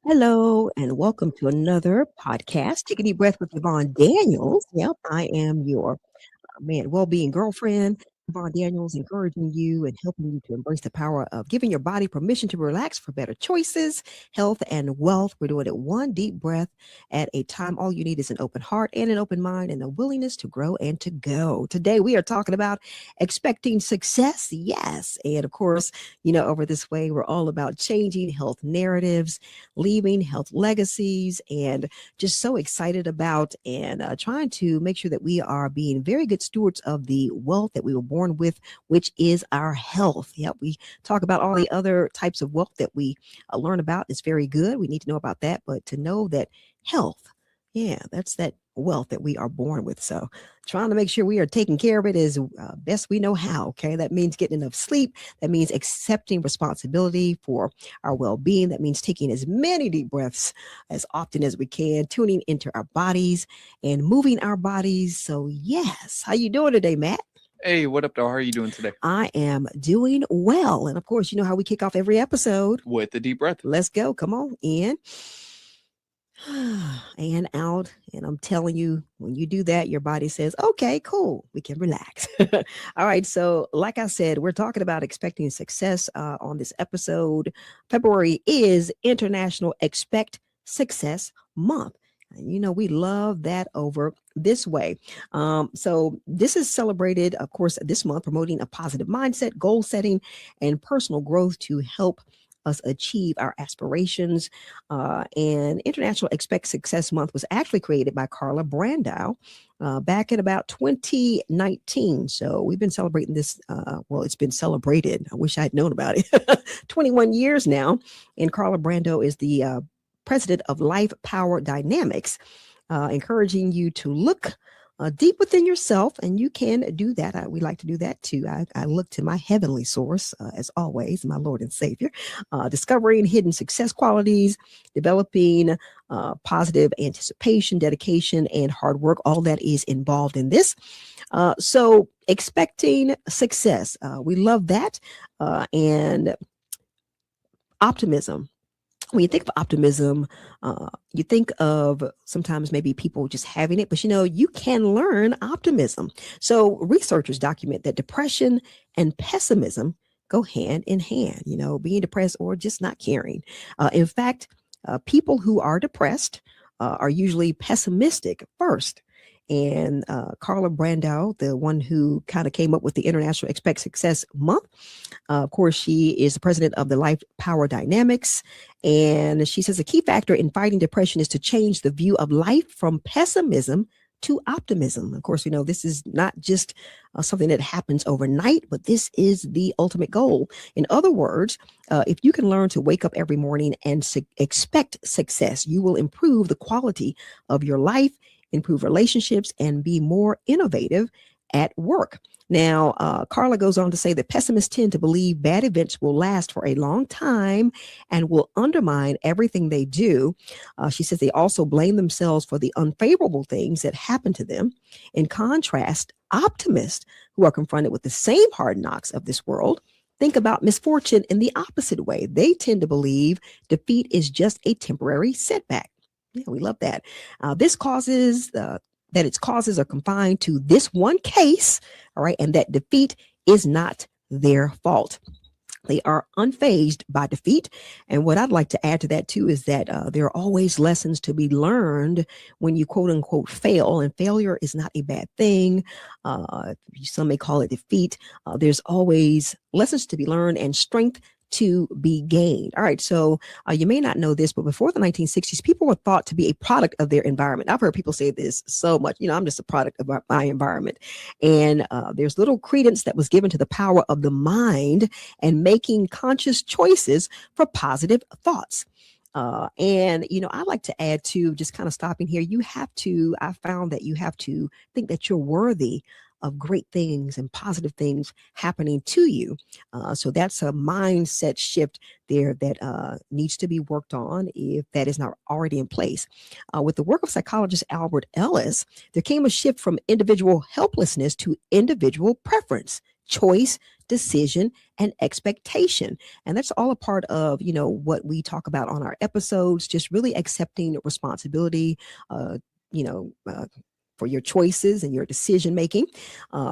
Hello, and welcome to another podcast. Take a deep breath with Yvonne Daniels. Yep, I am your well-being girlfriend, Yvonne Daniels, encouraging you and helping you to embrace the power of giving your body permission to relax for better choices, health, and wealth. We're doing it one deep breath at a time. All you need is an open heart and an open mind and a willingness to grow and to go. Today, we are talking about expecting success. Yes. And of course, over this way, we're all about changing health narratives, leaving health legacies, and just so excited about and trying to make sure that we are being very good stewards of the wealth that we were born with, which is our health. Yeah, we talk about all the other types of wealth that we learn about. It's very good. We need to know about that, but to know that health, yeah, that's that wealth that we are born with. So trying to make sure we are taking care of it as best we know how. Okay, that means getting enough sleep. That means accepting responsibility for our well-being. That means taking as many deep breaths as often as we can, tuning into our bodies and moving our bodies. So yes, how you doing today, Matt? Hey, what up, dog? How are you doing today? I am doing well. And of course, you know how we kick off every episode. With the deep breath. Let's go. Come on in and out. And I'm telling you, when you do that, your body says, okay, cool, we can relax. All right. So, like I said, we're talking about expecting success on this episode. February is International Expect Success Month. And we love that over this way. So this is celebrated, of course, this month, promoting a positive mindset, goal setting, and personal growth to help us achieve our aspirations. And International Expect Success Month was actually created by Carla Brandau back in about 2019. So we've been celebrating this. Well, it's been celebrated. I wish I had known about it. 21 years now. And Carla Brandau is the president of Life Power Dynamics, encouraging you to look deep within yourself, and you can do that. We like to do that too. I look to my heavenly source, as always, my Lord and Savior, discovering hidden success qualities, developing positive anticipation, dedication, and hard work. All that is involved in this. So expecting success, we love that, and optimism. When you think of optimism, you think of sometimes maybe people just having it, but you can learn optimism. So researchers document that depression and pessimism go hand in hand, being depressed or just not caring. In fact, people who are depressed are usually pessimistic first. And Carla Brandau, the one who kind of came up with the International Expect Success Month, of course, she is the president of the Life Power Dynamics. And she says a key factor in fighting depression is to change the view of life from pessimism to optimism. Of course, we know this is not just something that happens overnight, but this is the ultimate goal. In other words, if you can learn to wake up every morning and expect success, you will improve the quality of your life, improve relationships, and be more innovative at work. Now, Carla goes on to say that pessimists tend to believe bad events will last for a long time and will undermine everything they do. She says they also blame themselves for the unfavorable things that happen to them. In contrast, optimists who are confronted with the same hard knocks of this world think about misfortune in the opposite way. They tend to believe defeat is just a temporary setback. Yeah, we love that. This causes that its causes are confined to this one case, all right, and that defeat is not their fault. They are unfazed by defeat. And what I'd like to add to that, too, is that there are always lessons to be learned when you quote unquote fail. And failure is not a bad thing. Some may call it defeat. There's always lessons to be learned and strength to be gained. All right. So you may not know this, but before the 1960s, people were thought to be a product of their environment. I've heard people say this so much. I'm just a product of my environment. And there's little credence that was given to the power of the mind and making conscious choices for positive thoughts. And I like to add to, just kind of stopping here, I found that you have to think that you're worthy of great things and positive things happening to you. So that's a mindset shift there that needs to be worked on if that is not already in place. With the work of psychologist Albert Ellis, there came a shift from individual helplessness to individual preference. choice, decision, and expectation. And that's all a part of, what we talk about on our episodes, just really accepting responsibility, uh, you know, uh, for your choices and your decision making.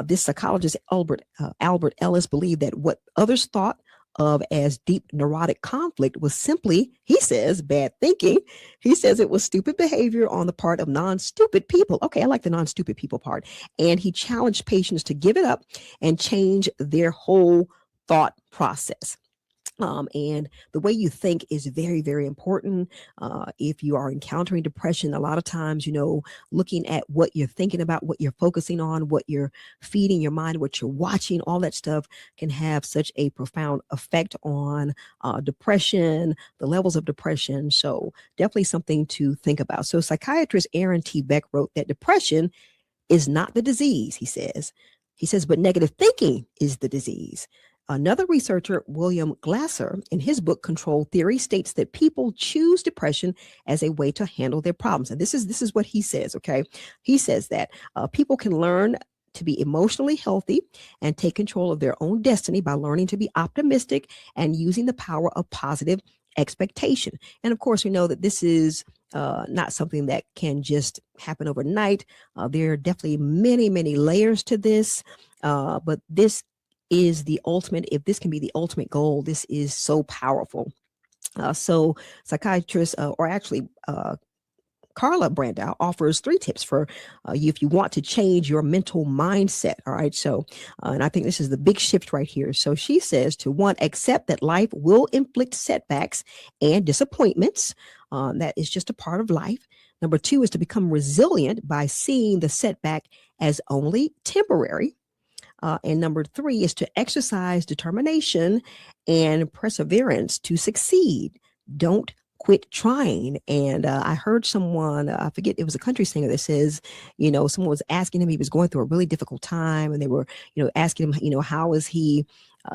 This psychologist, Albert Ellis, believed that what others thought of as deep neurotic conflict was simply, he says, bad thinking. He says it was stupid behavior on the part of non-stupid people. Okay, I like the non-stupid people part. And he challenged patients to give it up and change their whole thought process. And the way you think is very, very important. If you are encountering depression, a lot of times, looking at what you're thinking about, what you're focusing on, what you're feeding your mind, what you're watching, all that stuff can have such a profound effect on depression, the levels of depression. So, definitely something to think about. So, psychiatrist Aaron T. Beck wrote that depression is not the disease, he says. He says, but negative thinking is the disease. Another researcher, William Glasser, in his book Control Theory, states that people choose depression as a way to handle their problems. And this is what he says, okay? He says that people can learn to be emotionally healthy and take control of their own destiny by learning to be optimistic and using the power of positive expectation. And of course, we know that this is not something that can just happen overnight. There are definitely many, many layers to this, but this is the ultimate. If this can be the ultimate goal, this is so powerful. So psychiatrists, or actually Carla Brandau, offers 3 tips for you if you want to change your mental mindset. All right. So, and I think this is the big shift right here. So she says to 1, accept that life will inflict setbacks and disappointments. That is just a part of life. Number 2 is to become resilient by seeing the setback as only temporary. And number 3 is to exercise determination and perseverance to succeed. Don't quit trying. And I heard someone, I forget, it was a country singer that says, someone was asking him, he was going through a really difficult time, and they were, asking him, how is he,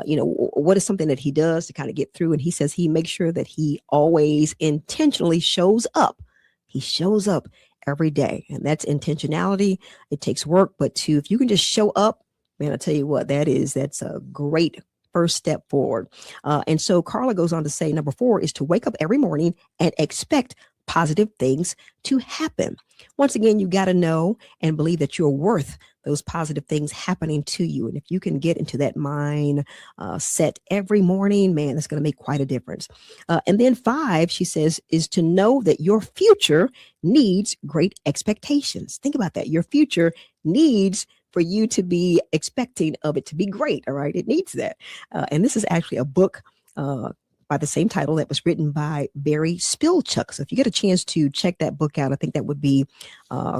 what is something that he does to kind of get through? And he says he makes sure that he always intentionally shows up. He shows up every day. And that's intentionality. It takes work, but if you can just show up, man, I tell you what, that's a great first step forward. And so Carla goes on to say, number 4 is to wake up every morning and expect positive things to happen. Once again, you got to know and believe that you're worth those positive things happening to you. And if you can get into that mind set every morning, man, that's going to make quite a difference. And then 5, she says, is to know that your future needs great expectations. Think about that. Your future needs for you to be expecting of it to be great. All right. It needs that. And this is actually a book by the same title that was written by Barry Spilchuk. So if you get a chance to check that book out, I think that would be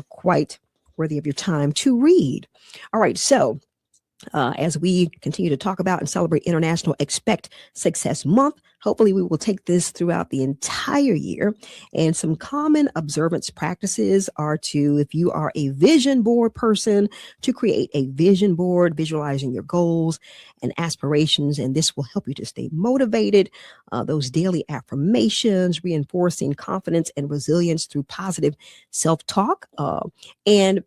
quite worthy of your time to read. All right. So as we continue to talk about and celebrate International Expect Success Month, hopefully we will take this throughout the entire year. And some common observance practices are to, if you are a vision board person, to create a vision board, visualizing your goals and aspirations. And this will help you to stay motivated. Those daily affirmations, reinforcing confidence and resilience through positive self-talk. And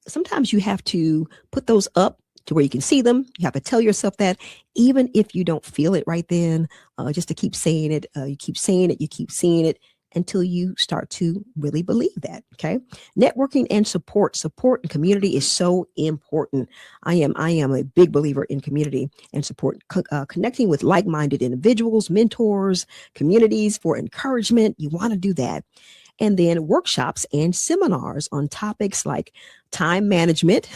sometimes you have to put those up to where you can see them. You have to tell yourself that, even if you don't feel it right then, just to keep saying it. You keep saying it, you keep seeing it until you start to really believe that. Okay. Networking and support and community is so important. I am a big believer in community and support, connecting with like-minded individuals, mentors, communities for encouragement. You want to do that. And then workshops and seminars on topics like time management,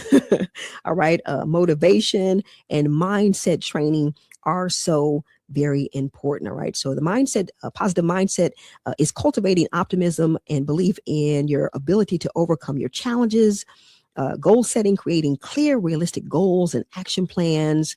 all right, motivation and mindset training are so very important. All right. So the mindset, positive mindset is cultivating optimism and belief in your ability to overcome your challenges, goal setting, creating clear, realistic goals and action plans,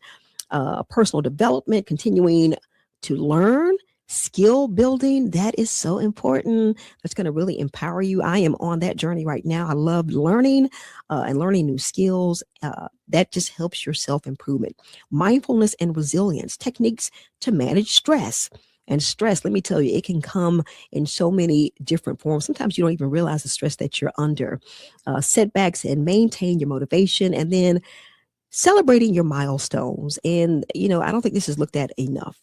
personal development, continuing to learn, skill building. That is so important. That's going to really empower you. I am on that journey right now. I love learning and learning new skills. That just helps your self-improvement. Mindfulness and resilience, techniques to manage stress. And stress, let me tell you, it can come in so many different forms. Sometimes you don't even realize the stress that you're under. Setbacks and maintain your motivation. And then celebrating your milestones. And, I don't think this is looked at enough.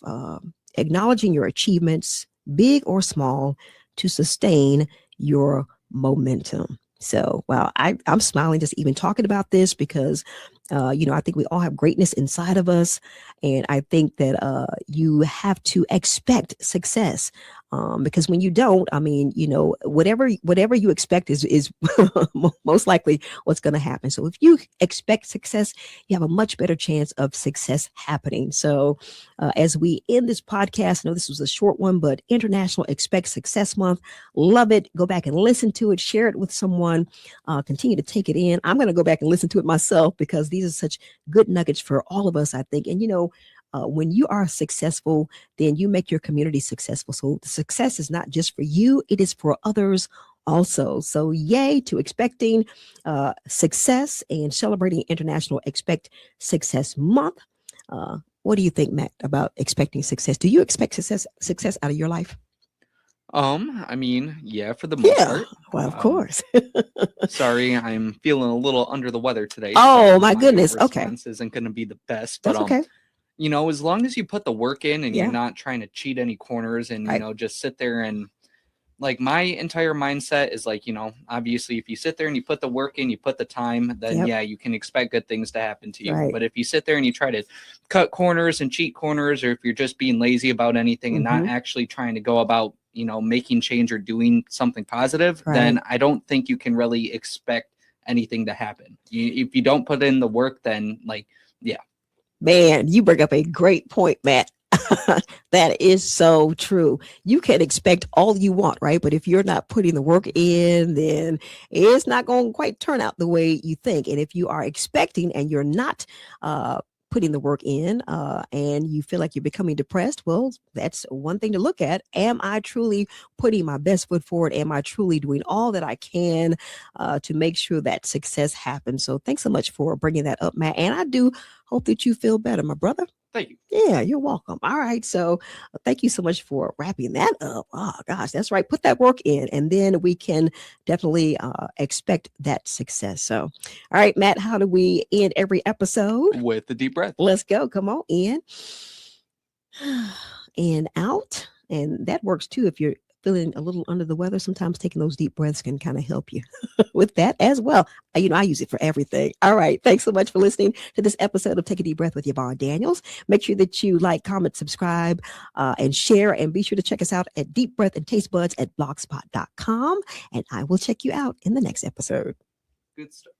Acknowledging your achievements, big or small, to sustain your momentum. So, wow, I'm smiling just even talking about this because, I think we all have greatness inside of us. And I think that you have to expect success. Because when you don't, I mean, whatever you expect is most likely what's going to happen. So if you expect success, you have a much better chance of success happening. So as we end this podcast, I know this was a short one, but International Expect Success Month. Love it. Go back and listen to it, share it with someone, continue to take it in. I'm going to go back and listen to it myself because these are such good nuggets for all of us, I think. And, when you are successful, then you make your community successful. So the success is not just for you, it is for others also. So yay to expecting success and celebrating International Expect Success Month. What do you think, Matt, about expecting success? Do you expect success out of your life? I mean, yeah, for the most part. Well, of course. Sorry, I'm feeling a little under the weather today. Oh, so my goodness. Okay. Response isn't going to be the best, That's but okay. as long as you put the work in and Yeah. you're not trying to cheat any corners and Right. just sit there and like my entire mindset is like, obviously if you sit there and you put the work in, you put the time, then Yep. yeah, you can expect good things to happen to you. Right. But if you sit there and you try to cut corners and cheat corners, or if you're just being lazy about anything and not actually trying to go about, making change or doing something positive, then I don't think you can really expect anything to happen. If you don't put in the work, then yeah. Man, you bring up a great point, Matt. That is so true. You can expect all you want, right? But if you're not putting the work in, then it's not going to quite turn out the way you think. And if you are expecting and you're not putting the work in and you feel like you're becoming depressed, well, that's one thing to look at. Am I truly putting my best foot forward? Am I truly doing all that I can to make sure that success happens? So thanks so much for bringing that up, Matt. And I do hope that you feel better, my brother. Thank you. Yeah, you're welcome. All right. So thank you so much for wrapping that up. Oh, gosh, that's right. Put that work in, and then we can definitely expect that success. So, all right, Matt, how do we end every episode? With the deep breath. Let's go. Come on in and out. And that works too if you're feeling a little under the weather. Sometimes taking those deep breaths can kind of help you with that as well. I use it for everything. All right. Thanks so much for listening to this episode of Take a Deep Breath with Yvonne Daniels. Make sure that you like, comment, subscribe, and share. And be sure to check us out at Deep Breath and Taste Buds at blogspot.com. And I will check you out in the next episode. Good stuff.